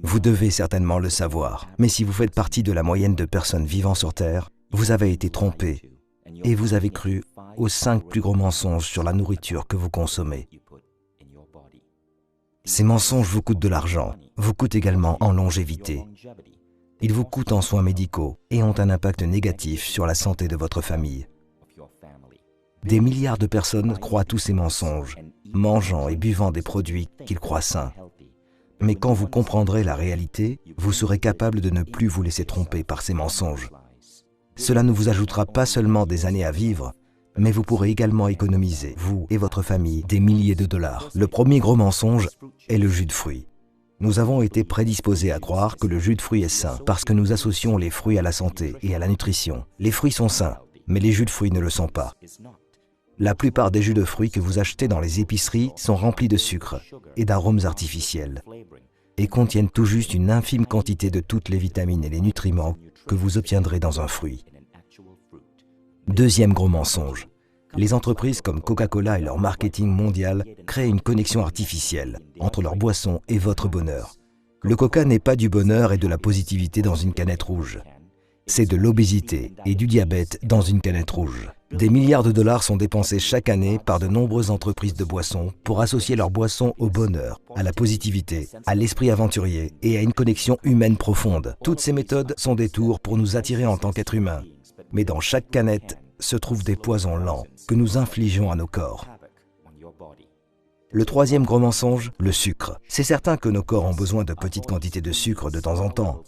Vous devez certainement le savoir, mais si vous faites partie de la moyenne de personnes vivant sur Terre, vous avez été trompé et vous avez cru aux 5 plus gros mensonges sur la nourriture que vous consommez. Ces mensonges vous coûtent de l'argent, vous coûtent également en longévité. Ils vous coûtent en soins médicaux et ont un impact négatif sur la santé de votre famille. Des milliards de personnes croient tous ces mensonges, mangeant et buvant des produits qu'ils croient sains. Mais quand vous comprendrez la réalité, vous serez capable de ne plus vous laisser tromper par ces mensonges. Cela ne vous ajoutera pas seulement des années à vivre, mais vous pourrez également économiser, vous et votre famille, des milliers de dollars. Le premier gros mensonge est le jus de fruits. Nous avons été prédisposés à croire que le jus de fruits est sain parce que nous associons les fruits à la santé et à la nutrition. Les fruits sont sains, mais les jus de fruits ne le sont pas. La plupart des jus de fruits que vous achetez dans les épiceries sont remplis de sucre et d'arômes artificiels et contiennent tout juste une infime quantité de toutes les vitamines et les nutriments que vous obtiendrez dans un fruit. Deuxième gros mensonge. Les entreprises comme Coca-Cola et leur marketing mondial créent une connexion artificielle entre leur boisson et votre bonheur. Le Coca n'est pas du bonheur et de la positivité dans une canette rouge. C'est de l'obésité et du diabète dans une canette rouge. Des milliards de dollars sont dépensés chaque année par de nombreuses entreprises de boissons pour associer leurs boissons au bonheur, à la positivité, à l'esprit aventurier et à une connexion humaine profonde. Toutes ces méthodes sont des tours pour nous attirer en tant qu'êtres humains. Mais dans chaque canette se trouvent des poisons lents que nous infligeons à nos corps. Le troisième gros mensonge, le sucre. C'est certain que nos corps ont besoin de petites quantités de sucre de temps en temps.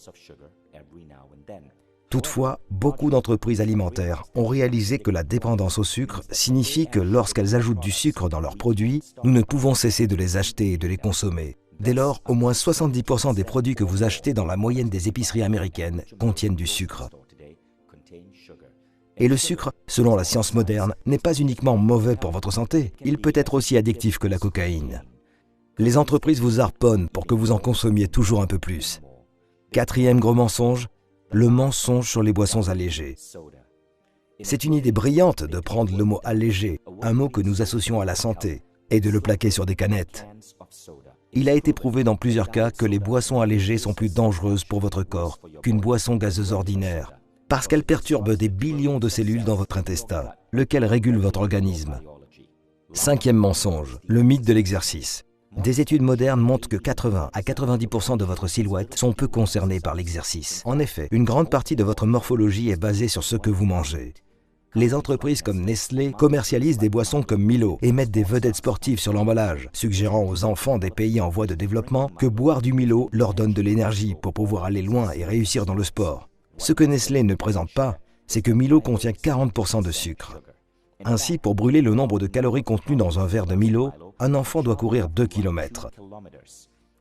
Toutefois, beaucoup d'entreprises alimentaires ont réalisé que la dépendance au sucre signifie que lorsqu'elles ajoutent du sucre dans leurs produits, nous ne pouvons cesser de les acheter et de les consommer. Dès lors, au moins 70% des produits que vous achetez dans la moyenne des épiceries américaines contiennent du sucre. Et le sucre, selon la science moderne, n'est pas uniquement mauvais pour votre santé, il peut être aussi addictif que la cocaïne. Les entreprises vous harponnent pour que vous en consommiez toujours un peu plus. Quatrième gros mensonge, le mensonge sur les boissons allégées. C'est une idée brillante de prendre le mot « allégé », un mot que nous associons à la santé, et de le plaquer sur des canettes. Il a été prouvé dans plusieurs cas que les boissons allégées sont plus dangereuses pour votre corps qu'une boisson gazeuse ordinaire, parce qu'elles perturbent des billions de cellules dans votre intestin, lequel régule votre organisme. Cinquième mensonge, le mythe de l'exercice. Des études modernes montrent que 80 à 90% de votre silhouette sont peu concernées par l'exercice. En effet, une grande partie de votre morphologie est basée sur ce que vous mangez. Les entreprises comme Nestlé commercialisent des boissons comme Milo et mettent des vedettes sportives sur l'emballage, suggérant aux enfants des pays en voie de développement que boire du Milo leur donne de l'énergie pour pouvoir aller loin et réussir dans le sport. Ce que Nestlé ne présente pas, c'est que Milo contient 40% de sucre. Ainsi, pour brûler le nombre de calories contenues dans un verre de Milo, un enfant doit courir 2 km.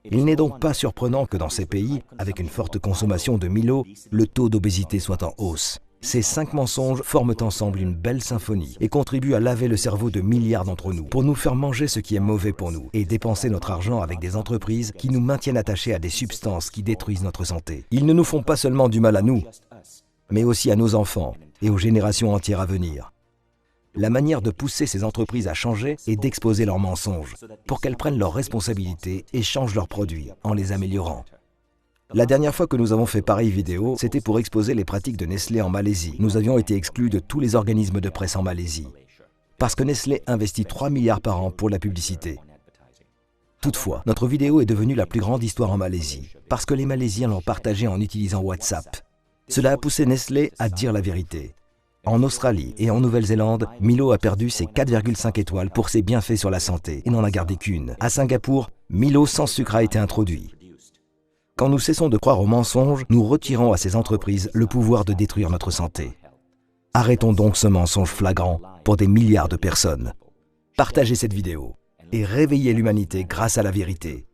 Il n'est donc pas surprenant que dans ces pays, avec une forte consommation de Milo, le taux d'obésité soit en hausse. Ces 5 mensonges forment ensemble une belle symphonie et contribuent à laver le cerveau de milliards d'entre nous pour nous faire manger ce qui est mauvais pour nous et dépenser notre argent avec des entreprises qui nous maintiennent attachés à des substances qui détruisent notre santé. Ils ne nous font pas seulement du mal à nous, mais aussi à nos enfants et aux générations entières à venir. La manière de pousser ces entreprises à changer est d'exposer leurs mensonges pour qu'elles prennent leurs responsabilités et changent leurs produits en les améliorant. La dernière fois que nous avons fait pareille vidéo, c'était pour exposer les pratiques de Nestlé en Malaisie. Nous avions été exclus de tous les organismes de presse en Malaisie, parce que Nestlé investit 3 milliards par an pour la publicité. Toutefois, notre vidéo est devenue la plus grande histoire en Malaisie, parce que les Malaisiens l'ont partagée en utilisant WhatsApp. Cela a poussé Nestlé à dire la vérité. En Australie et en Nouvelle-Zélande, Milo a perdu ses 4,5 étoiles pour ses bienfaits sur la santé et n'en a gardé qu'une. À Singapour, Milo sans sucre a été introduit. Quand nous cessons de croire aux mensonges, nous retirons à ces entreprises le pouvoir de détruire notre santé. Arrêtons donc ce mensonge flagrant pour des milliards de personnes. Partagez cette vidéo et réveillez l'humanité grâce à la vérité.